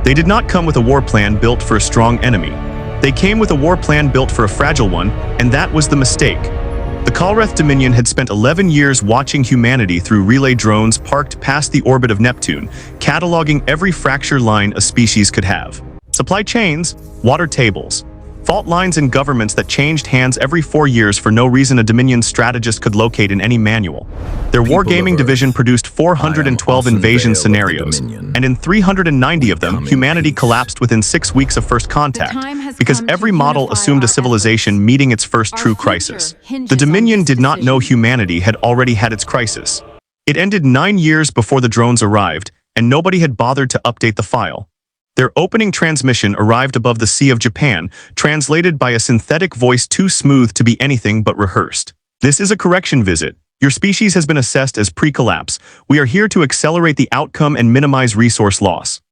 They did not come with a war plan built for a strong enemy. They came with a war plan built for a fragile one, and that was the mistake. The Kholrath Dominion had spent 11 years watching humanity through relay drones parked past the orbit of Neptune, cataloging every fracture line a species could have. Supply chains, water tables, fault lines and governments that changed hands every 4 years for no reason a Dominion strategist could locate in any manual. Their wargaming division produced 412 invasion scenarios, and in 390 of them, humanity collapsed within 6 weeks of first contact, because every model assumed a civilization meeting its first true crisis. The Dominion did not know humanity had already had its crisis. It ended 9 years before the drones arrived, and nobody had bothered to update the file. Their opening transmission arrived above the Sea of Japan, translated by a synthetic voice too smooth to be anything but rehearsed. This is a correction visit. Your species has been assessed as pre-collapse. We are here to accelerate the outcome and minimize resource loss.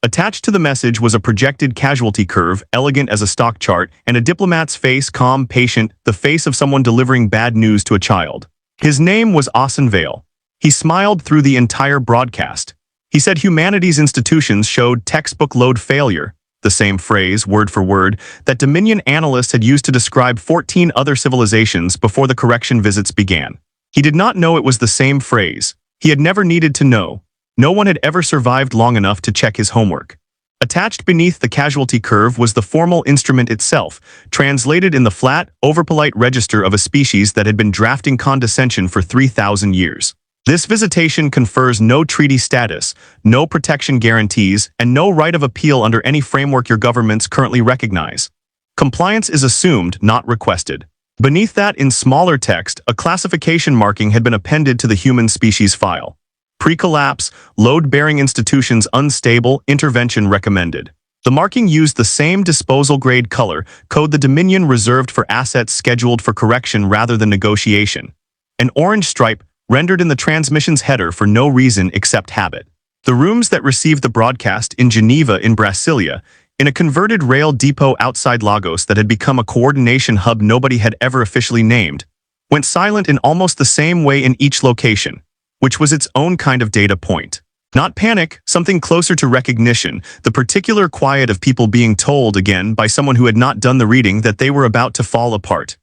Attached to the message was a projected casualty curve, elegant as a stock chart, and a diplomat's face, calm, patient, the face of someone delivering bad news to a child. His name was Vale. He smiled through the entire broadcast. He said humanity's institutions showed textbook load failure, the same phrase, word for word, that Dominion analysts had used to describe 14 other civilizations before the correction visits began. He did not know it was the same phrase. He had never needed to know. No one had ever survived long enough to check his homework. Attached beneath the casualty curve was the formal instrument itself, translated in the flat, overpolite register of a species that had been drafting condescension for 3,000 years. This visitation confers no treaty status, no protection guarantees, and no right of appeal under any framework your governments currently recognize. Compliance is assumed, not requested. Beneath that, in smaller text, a classification marking had been appended to the human species file. Pre-collapse, load-bearing institutions unstable, intervention recommended. The marking used the same disposal-grade color code the Dominion reserved for assets scheduled for correction rather than negotiation. An orange stripe rendered in the transmission's header for no reason except habit. The rooms that received the broadcast in Geneva in Brasilia, in a converted rail depot outside Lagos that had become a coordination hub nobody had ever officially named, went silent in almost the same way in each location, which was its own kind of data point. Not panic, something closer to recognition, the particular quiet of people being told again by someone who had not done the reading that they were about to fall apart.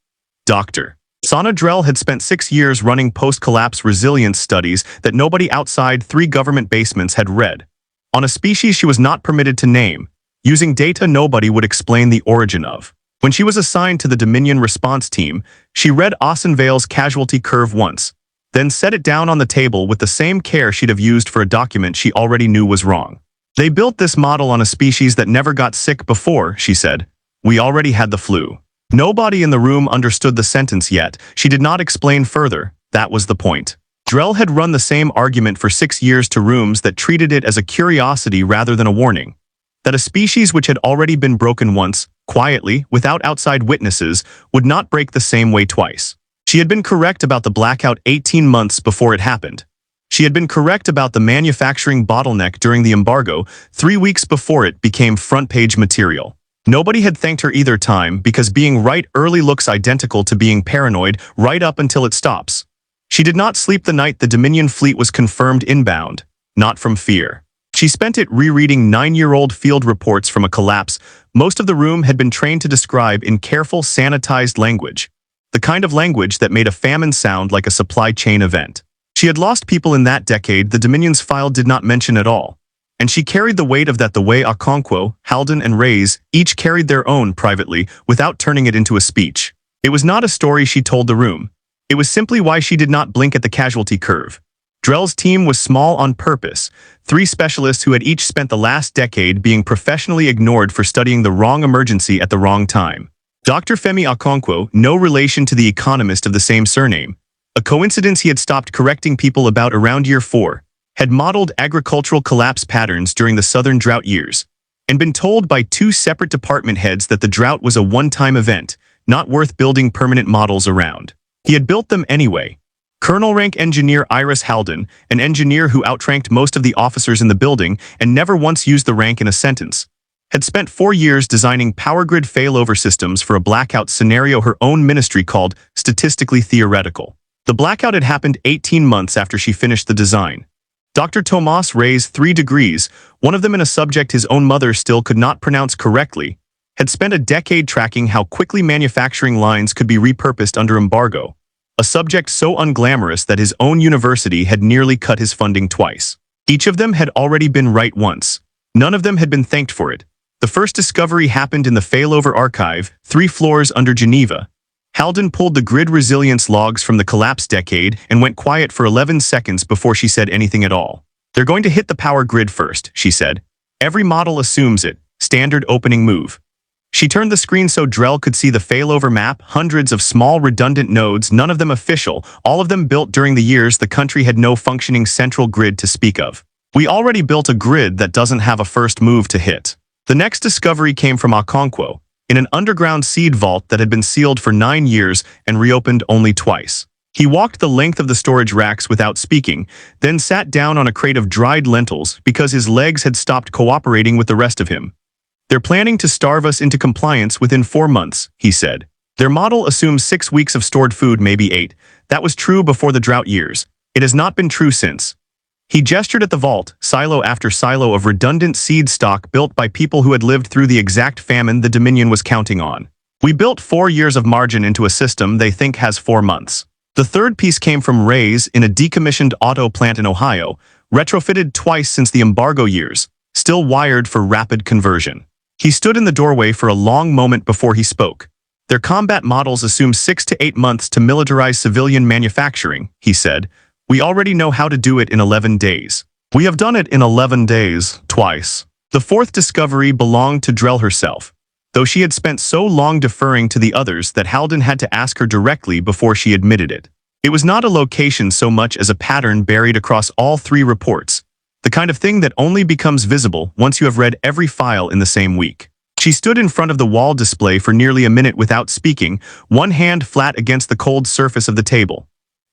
Dr. Sana Drell had spent 6 years running post-collapse resilience studies that nobody outside 3 government basements had read. On a species she was not permitted to name, using data nobody would explain the origin of. When she was assigned to the Dominion response team, she read Vale's casualty curve once, then set it down on the table with the same care she'd have used for a document she already knew was wrong. They built this model on a species that never got sick before, she said. We already had the flu. Nobody in the room understood the sentence yet. She did not explain further. That was the point. Drell had run the same argument for 6 years to rooms that treated it as a curiosity rather than a warning. That a species which had already been broken once, quietly, without outside witnesses, would not break the same way twice. She had been correct about the blackout 18 months before it happened. She had been correct about the manufacturing bottleneck during the embargo 3 weeks before it became front-page material. Nobody had thanked her either time because being right early looks identical to being paranoid right up until it stops. She did not sleep the night the Dominion fleet was confirmed inbound, not from fear. She spent it rereading 9-year-old field reports from a collapse most of the room had been trained to describe in careful, sanitized language, the kind of language that made a famine sound like a supply chain event. She had lost people in that decade the Dominion's file did not mention at all. And she carried the weight of that the way Okonkwo, Halden, and Reyes each carried their own privately without turning it into a speech. It was not a story she told the room. It was simply why she did not blink at the casualty curve. Drell's team was small on purpose, 3 specialists who had each spent the last decade being professionally ignored for studying the wrong emergency at the wrong time. Dr. Femi Okonkwo, no relation to the economist of the same surname, a coincidence he had stopped correcting people about around year 4, had modeled agricultural collapse patterns during the southern drought years, and been told by 2 separate department heads that the drought was a one-time event, not worth building permanent models around. He had built them anyway. Colonel-rank engineer Iris Halden, an engineer who outranked most of the officers in the building and never once used the rank in a sentence, had spent 4 years designing power grid failover systems for a blackout scenario her own ministry called statistically theoretical. The blackout had happened 18 months after she finished the design. Dr. Tomas raised 3 degrees, one of them in a subject his own mother still could not pronounce correctly, had spent a decade tracking how quickly manufacturing lines could be repurposed under embargo, a subject so unglamorous that his own university had nearly cut his funding twice. Each of them had already been right once. None of them had been thanked for it. The first discovery happened in the failover archive, 3 floors under Geneva. Halden pulled the grid resilience logs from the collapse decade and went quiet for 11 seconds before she said anything at all. "They're going to hit the power grid first," she said. "Every model assumes it. Standard opening move." She turned the screen so Drell could see the failover map, hundreds of small redundant nodes, none of them official, all of them built during the years the country had no functioning central grid to speak of. "We already built a grid that doesn't have a first move to hit." The next discovery came from Okonkwo, in an underground seed vault that had been sealed for 9 years and reopened only twice. He walked the length of the storage racks without speaking, then sat down on a crate of dried lentils because his legs had stopped cooperating with the rest of him. "They're planning to starve us into compliance within 4 months," he said. "Their model assumes 6 weeks of stored food, maybe 8. That was true before the drought years. It has not been true since." He gestured at the vault, silo after silo of redundant seed stock built by people who had lived through the exact famine the Dominion was counting on. "We built 4 years of margin into a system they think has 4 months. The third piece came from Ray's in a decommissioned auto plant in Ohio, retrofitted twice since the embargo years, still wired for rapid conversion. He stood in the doorway for a long moment before he spoke. "Their combat models assume 6 to 8 months to militarize civilian manufacturing," he said. "We already know how to do it in 11 days. We have done it in 11 days, twice." The fourth discovery belonged to Drell herself, though she had spent so long deferring to the others that Halden had to ask her directly before she admitted it. It was not a location so much as a pattern buried across all 3 reports, the kind of thing that only becomes visible once you have read every file in the same week. She stood in front of the wall display for nearly a minute without speaking, one hand flat against the cold surface of the table.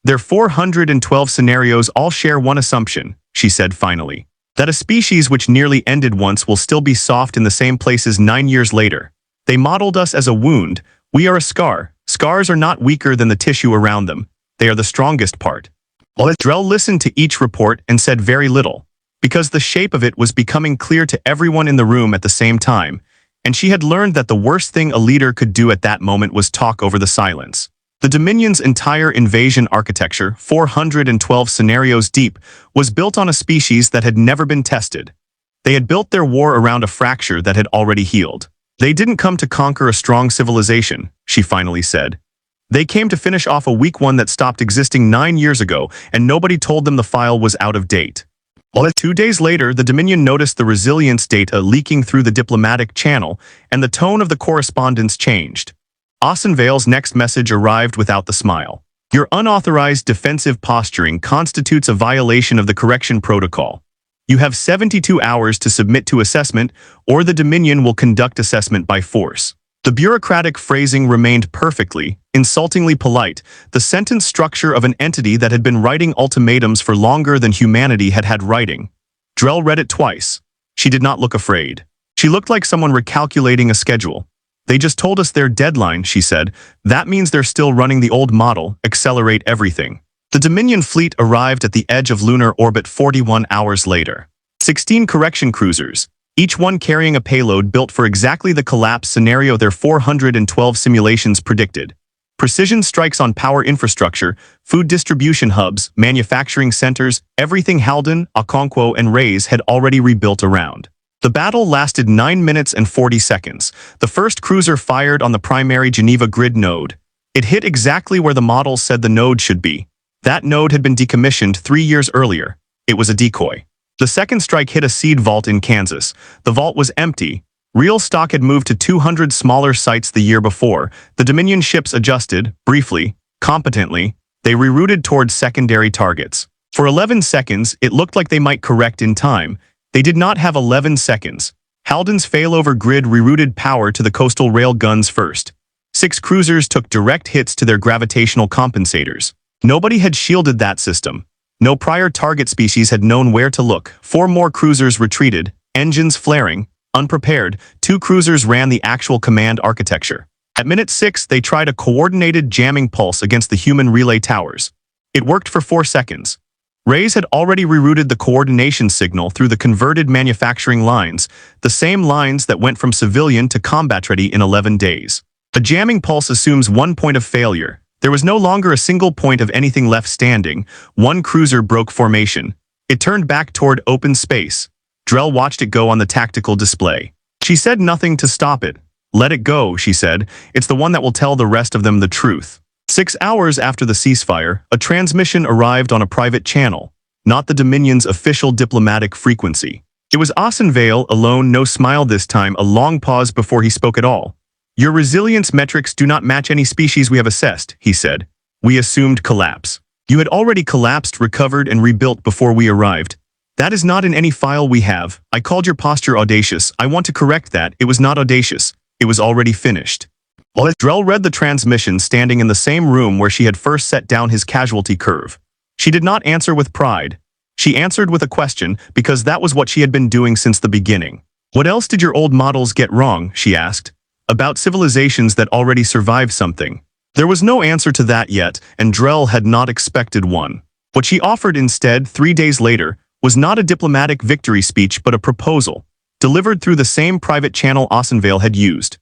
"Their 412 scenarios all share one assumption," she said finally. "That a species which nearly ended once will still be soft in the same places 9 years later. They modeled us as a wound. We are a scar. Scars are not weaker than the tissue around them. They are the strongest part." Drell listened to each report and said very little, because the shape of it was becoming clear to everyone in the room at the same time, and she had learned that the worst thing a leader could do at that moment was talk over the silence. The Dominion's entire invasion architecture, 412 scenarios deep, was built on a species that had never been tested. They had built their war around a fracture that had already healed. "They didn't come to conquer a strong civilization," she finally said. "They came to finish off a weak one that stopped existing 9 years ago, and nobody told them the file was out of date." 2 days later, the Dominion noticed the resilience data leaking through the diplomatic channel, and the tone of the correspondence changed. Ossenvale's next message arrived without the smile. "Your unauthorized defensive posturing constitutes a violation of the correction protocol. You have 72 hours to submit to assessment, or the Dominion will conduct assessment by force." The bureaucratic phrasing remained perfectly, insultingly polite, the sentence structure of an entity that had been writing ultimatums for longer than humanity had had writing. Drell read it twice. She did not look afraid. She looked like someone recalculating a schedule. "They just told us their deadline," she said. "That means they're still running the old model, accelerate everything." The Dominion fleet arrived at the edge of lunar orbit 41 hours later. 16 correction cruisers, each one carrying a payload built for exactly the collapse scenario their 412 simulations predicted. Precision strikes on power infrastructure, food distribution hubs, manufacturing centers, everything Halden, Okonkwo, and Reyes had already rebuilt around. The battle lasted 9 minutes and 40 seconds. The first cruiser fired on the primary Geneva grid node. It hit exactly where the model said the node should be. That node had been decommissioned 3 years earlier. It was a decoy. The second strike hit a seed vault in Kansas. The vault was empty. Real stock had moved to 200 smaller sites the year before. The Dominion ships adjusted, briefly, competently. They rerouted towards secondary targets. For 11 seconds, it looked like they might correct in time. They did not have 11 seconds. Halden's failover grid rerouted power to the coastal rail guns first. 6 cruisers took direct hits to their gravitational compensators. Nobody had shielded that system. No prior target species had known where to look. 4 more cruisers retreated, engines flaring, unprepared. 2 cruisers ran the actual command architecture. At minute 6, they tried a coordinated jamming pulse against the human relay towers. It worked for 4 seconds. Reyes had already rerouted the coordination signal through the converted manufacturing lines, the same lines that went from civilian to combat-ready in 11 days. A jamming pulse assumes one point of failure. There was no longer a single point of anything left standing. One cruiser broke formation. It turned back toward open space. Drell watched it go on the tactical display. She said nothing to stop it. "Let it go," she said. "It's the one that will tell the rest of them the truth." 6 hours after the ceasefire, a transmission arrived on a private channel, not the Dominion's official diplomatic frequency. It was Vale alone, no smile this time, a long pause before he spoke at all. "Your resilience metrics do not match any species we have assessed," he said. "We assumed collapse. You had already collapsed, recovered, and rebuilt before we arrived. That is not in any file we have. I called your posture audacious. I want to correct that. It was not audacious. It was already finished." Drell read the transmission standing in the same room where she had first set down his casualty curve. She did not answer with pride. She answered with a question, because that was what she had been doing since the beginning. "What else did your old models get wrong?" she asked. "About civilizations that already survived something." There was no answer to that yet, and Drell had not expected one. What she offered instead, 3 days later, was not a diplomatic victory speech but a proposal, delivered through the same private channel Vale had used.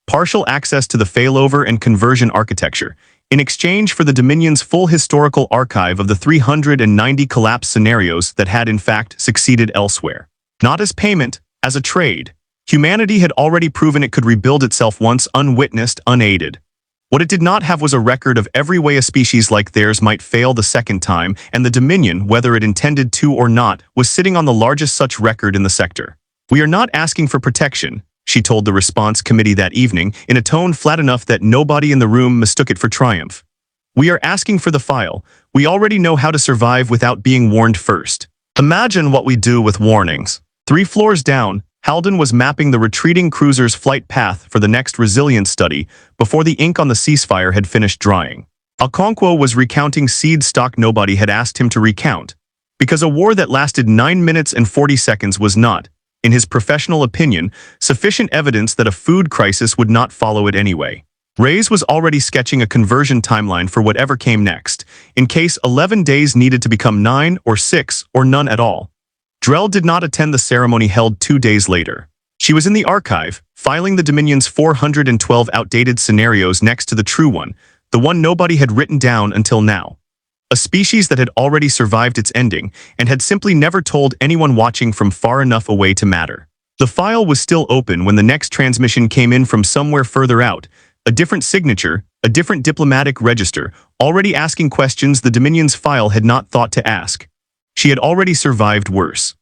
Partial access to the failover and conversion architecture, in exchange for the Dominion's full historical archive of the 390 collapse scenarios that had in fact succeeded elsewhere. Not as payment, as a trade. Humanity had already proven it could rebuild itself once unwitnessed, unaided. What it did not have was a record of every way a species like theirs might fail the second time, and the Dominion, whether it intended to or not, was sitting on the largest such record in the sector. "We are not asking for protection," she told the response committee that evening, in a tone flat enough that nobody in the room mistook it for triumph. "We are asking for the file. We already know how to survive without being warned first. Imagine what we do with warnings." 3 floors down, Halden was mapping the retreating cruiser's flight path for the next resilience study before the ink on the ceasefire had finished drying. Okonkwo was recounting seed stock nobody had asked him to recount, because a war that lasted 9 minutes and 40 seconds was not, in his professional opinion, sufficient evidence that a food crisis would not follow it anyway. Reyes was already sketching a conversion timeline for whatever came next, in case 11 days needed to become 9 or 6 or none at all. Drell did not attend the ceremony held 2 days later. She was in the archive, filing the Dominion's 412 outdated scenarios next to the true one, the one nobody had written down until now. A species that had already survived its ending and had simply never told anyone watching from far enough away to matter. The file was still open when the next transmission came in from somewhere further out, a different signature, a different diplomatic register, already asking questions the Dominion's file had not thought to ask. She had already survived worse.